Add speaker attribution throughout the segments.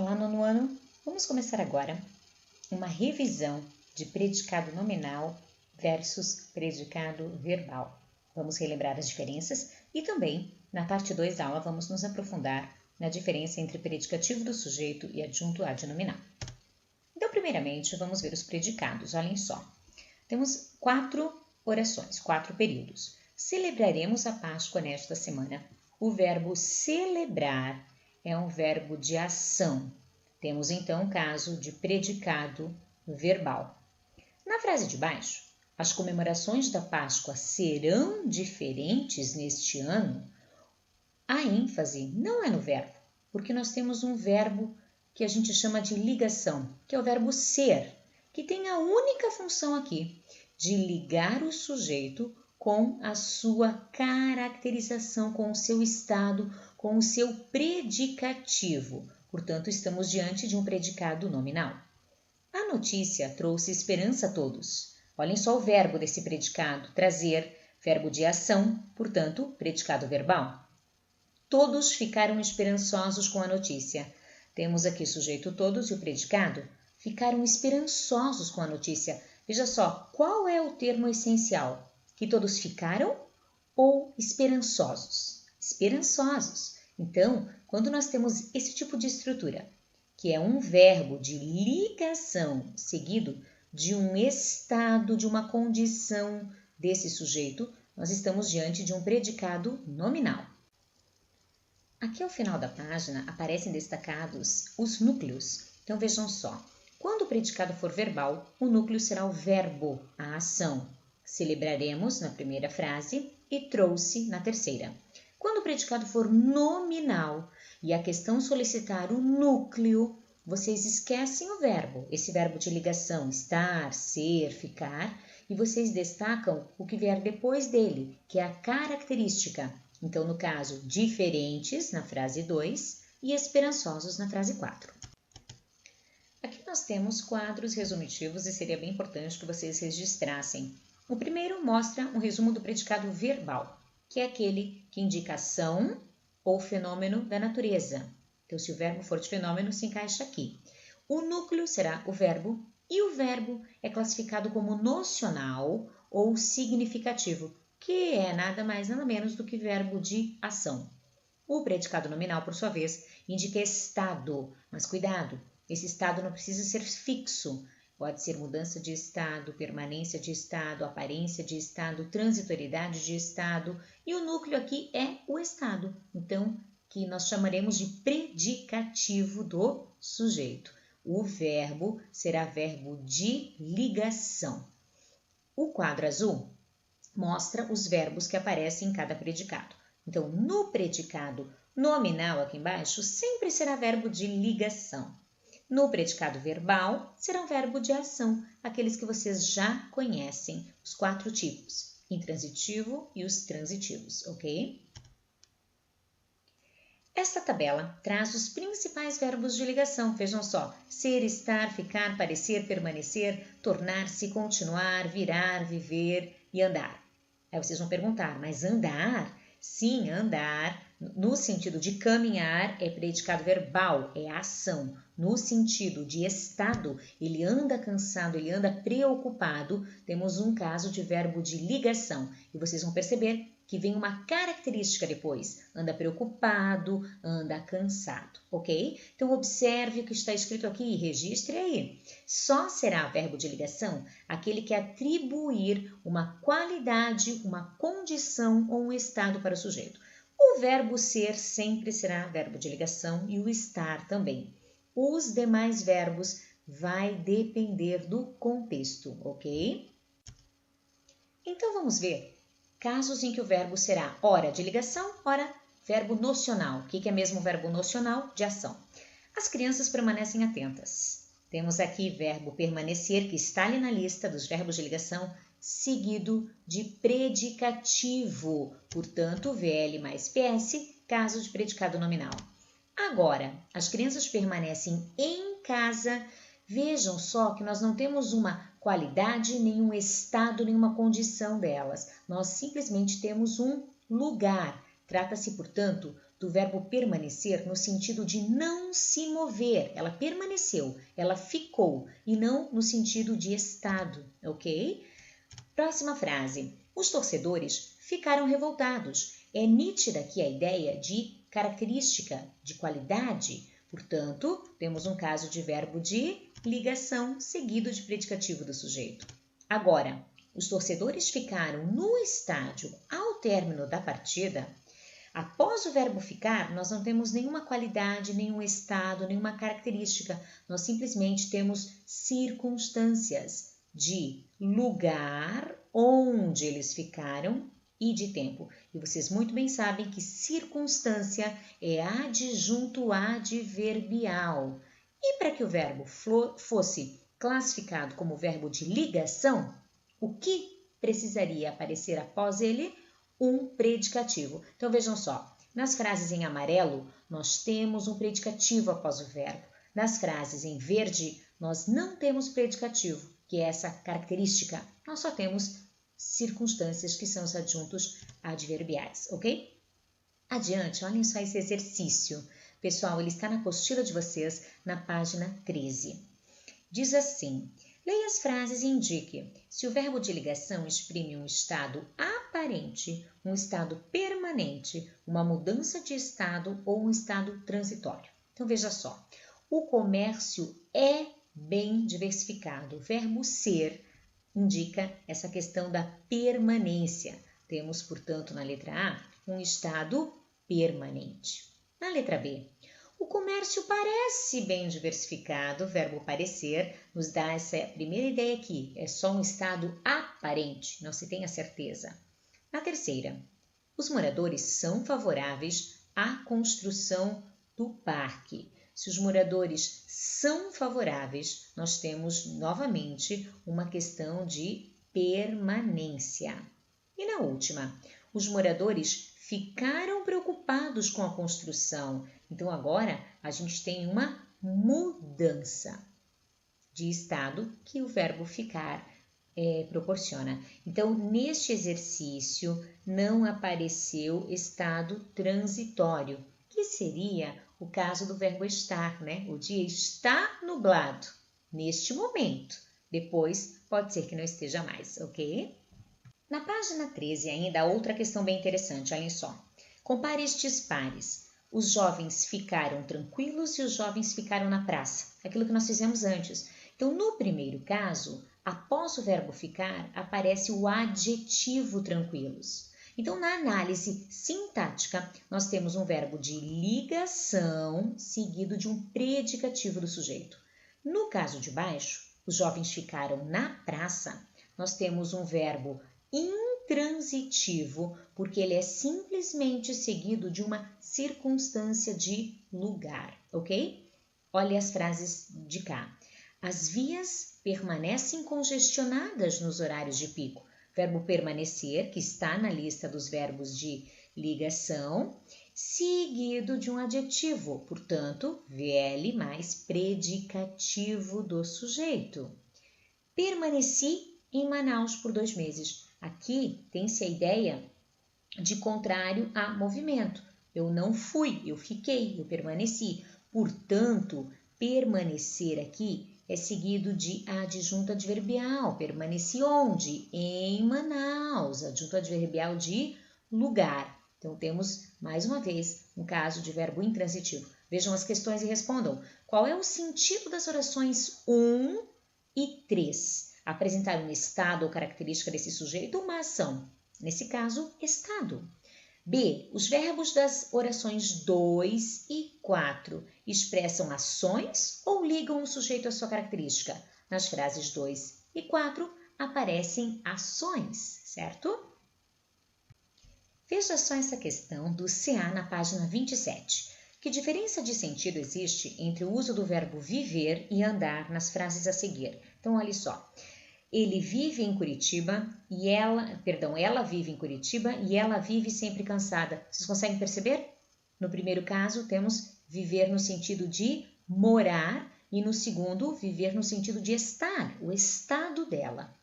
Speaker 1: Olá, nono ano! Vamos começar agora uma revisão de predicado nominal versus predicado verbal. Vamos relembrar as diferenças e também, na parte 2 da aula, vamos nos aprofundar na diferença entre predicativo do sujeito e adjunto adnominal. Então, primeiramente, vamos ver os predicados. Olhem só. Temos 4 orações, 4 períodos. Celebraremos a Páscoa nesta semana. O verbo celebrar é um verbo de ação. Temos então um caso de predicado verbal. Na frase de baixo, as comemorações da Páscoa serão diferentes neste ano. A ênfase não é no verbo, porque nós temos um verbo que a gente chama de ligação, que é o verbo ser, que tem a única função aqui de ligar o sujeito com a sua caracterização, com o seu estado, com o seu predicativo. Portanto, estamos diante de um predicado nominal. A notícia trouxe esperança a todos. Olhem só o verbo desse predicado, trazer, verbo de ação, portanto, predicado verbal. Todos ficaram esperançosos com a notícia. Temos aqui sujeito todos e o predicado. Ficaram esperançosos com a notícia. Veja só, qual é o termo essencial? Que todos ficaram ou esperançosos? Esperançosos. Então, quando nós temos esse tipo de estrutura, que é um verbo de ligação seguido de um estado, de uma condição desse sujeito, nós estamos diante de um predicado nominal. Aqui ao final da página aparecem destacados os núcleos. Então vejam só, quando o predicado for verbal, o núcleo será o verbo, a ação. Celebraremos na primeira frase e trouxe na terceira. Quando o predicado for nominal e a questão solicitar o núcleo, vocês esquecem o verbo, esse verbo de ligação, estar, ser, ficar, e vocês destacam o que vier depois dele, que é a característica. Então, no caso, diferentes na frase 2 e esperançosos na frase 4. Aqui nós temos quadros resumitivos e seria bem importante que vocês registrassem. O primeiro mostra um resumo do predicado verbal, que é aquele que indica ação ou fenômeno da natureza. Então, se o verbo for de fenômeno, se encaixa aqui. O núcleo será o verbo e o verbo é classificado como nocional ou significativo, que é nada mais nada menos do que verbo de ação. O predicado nominal, por sua vez, indica estado, mas cuidado, esse estado não precisa ser fixo. Pode ser mudança de estado, permanência de estado, aparência de estado, transitoriedade de estado. E o núcleo aqui é o estado, então, que nós chamaremos de predicativo do sujeito. O verbo será verbo de ligação. O quadro azul mostra os verbos que aparecem em cada predicado. Então, no predicado nominal aqui embaixo, sempre será verbo de ligação. No predicado verbal, será um verbo de ação, aqueles que vocês já conhecem, os 4 tipos, intransitivo e os transitivos, ok? Esta tabela traz os principais verbos de ligação, vejam só, ser, estar, ficar, parecer, permanecer, tornar-se, continuar, virar, viver e andar. Aí vocês vão perguntar, mas andar? Sim, andar, no sentido de caminhar, é predicado verbal, é ação. No sentido de estado, ele anda cansado, ele anda preocupado, temos um caso de verbo de ligação. E vocês vão perceber que vem uma característica depois, anda preocupado, anda cansado, ok? Então, observe o que está escrito aqui e registre aí. Só será verbo de ligação aquele que atribuir uma qualidade, uma condição ou um estado para o sujeito. O verbo ser sempre será verbo de ligação e o estar também. Os demais verbos vai depender do contexto, ok? Então, vamos ver casos em que o verbo será ora de ligação, ora verbo nocional. O que é mesmo verbo nocional? De ação. As crianças permanecem atentas. Temos aqui verbo permanecer, que está ali na lista dos verbos de ligação, seguido de predicativo. Portanto, VL mais PS, caso de predicado nominal. Agora, as crianças permanecem em casa. Vejam só que nós não temos uma qualidade, nenhum estado, nenhuma condição delas. Nós simplesmente temos um lugar. Trata-se, portanto, do verbo permanecer no sentido de não se mover. Ela permaneceu, ela ficou, e não no sentido de estado, ok? Próxima frase. Os torcedores ficaram revoltados. É nítida aqui a ideia de característica, de qualidade. Portanto, temos um caso de verbo de ligação seguido de predicativo do sujeito. Agora, os torcedores ficaram no estádio ao término da partida. Após o verbo ficar, nós não temos nenhuma qualidade, nenhum estado, nenhuma característica. Nós simplesmente temos circunstâncias de lugar onde eles ficaram e de tempo. E vocês muito bem sabem que circunstância é adjunto adverbial. E para que o verbo fosse classificado como verbo de ligação, o que precisaria aparecer após ele? Um predicativo. Então vejam só, nas frases em amarelo, nós temos um predicativo após o verbo. Nas frases em verde, nós não temos predicativo, que é essa característica. Nós só temos circunstâncias, que são os adjuntos adverbiais, ok? Adiante, olhem só esse exercício. Pessoal, ele está na apostila de vocês, na página 13. Diz assim: leia as frases e indique se o verbo de ligação exprime um estado aparente, um estado permanente, uma mudança de estado ou um estado transitório. Então veja só, o comércio é bem diversificado. O verbo ser indica essa questão da permanência. Temos, portanto, na letra A, um estado permanente. Na letra B, o comércio parece bem diversificado. O verbo parecer nos dá essa primeira ideia aqui. É só um estado aparente, não se tem a certeza. Na terceira, os moradores são favoráveis à construção do parque. Se os moradores são favoráveis, nós temos novamente uma questão de permanência. E na última, os moradores ficaram preocupados com a construção. Então, agora a gente tem uma mudança de estado que o verbo ficar proporciona. Então, neste exercício, não apareceu estado transitório, que seria o caso do verbo estar, né? O dia está nublado neste momento. Depois, pode ser que não esteja mais, ok? Na página 13 ainda há outra questão bem interessante, olhem só. Compare estes pares. Os jovens ficaram tranquilos e os jovens ficaram na praça. Aquilo que nós fizemos antes. Então, no primeiro caso, após o verbo ficar, aparece o adjetivo tranquilos. Então, na análise sintática, nós temos um verbo de ligação seguido de um predicativo do sujeito. No caso de baixo, os jovens ficaram na praça, nós temos um verbo intransitivo, porque ele é simplesmente seguido de uma circunstância de lugar, ok? Olha as frases de cá. As vias permanecem congestionadas nos horários de pico. Verbo permanecer, que está na lista dos verbos de ligação, seguido de um adjetivo, portanto, VL mais predicativo do sujeito. Permaneci em Manaus por 2 meses. Aqui tem-se a ideia de contrário a movimento. Eu não fui, eu fiquei, eu permaneci. Portanto, permanecer aqui é seguido de adjunto adverbial. Permaneci onde? Em Manaus. Adjunto adverbial de lugar. Então, temos, mais uma vez, um caso de verbo intransitivo. Vejam as questões e respondam. Qual é o sentido das orações 1 e 3? Apresentar um estado ou característica desse sujeito ou uma ação. Nesse caso, estado. B. Os verbos das orações 2 e 4 expressam ações ou ligam o sujeito à sua característica? Nas frases 2 e 4 aparecem ações, certo? Veja só essa questão do CA na página 27. Que diferença de sentido existe entre o uso do verbo viver e andar nas frases a seguir? Então, olha só. Ele vive em Curitiba e ela vive em Curitiba e ela vive sempre cansada. Vocês conseguem perceber? No primeiro caso, temos viver no sentido de morar e no segundo, viver no sentido de estar, o estado dela.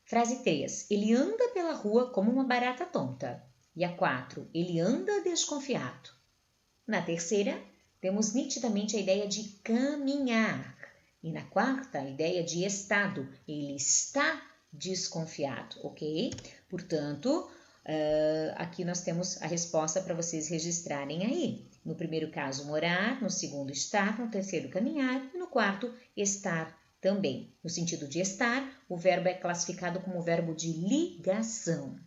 Speaker 1: Frase 3. Ele anda pela rua como uma barata tonta. E a 4. Ele anda desconfiado. Na terceira, temos nitidamente a ideia de caminhar. E na quarta, a ideia de estado. Ele está desconfiado, ok? Portanto, aqui nós temos a resposta para vocês registrarem aí. No primeiro caso, morar. No segundo, estar. No terceiro, caminhar. E no quarto, estar também. No sentido de estar, o verbo é classificado como verbo de ligação.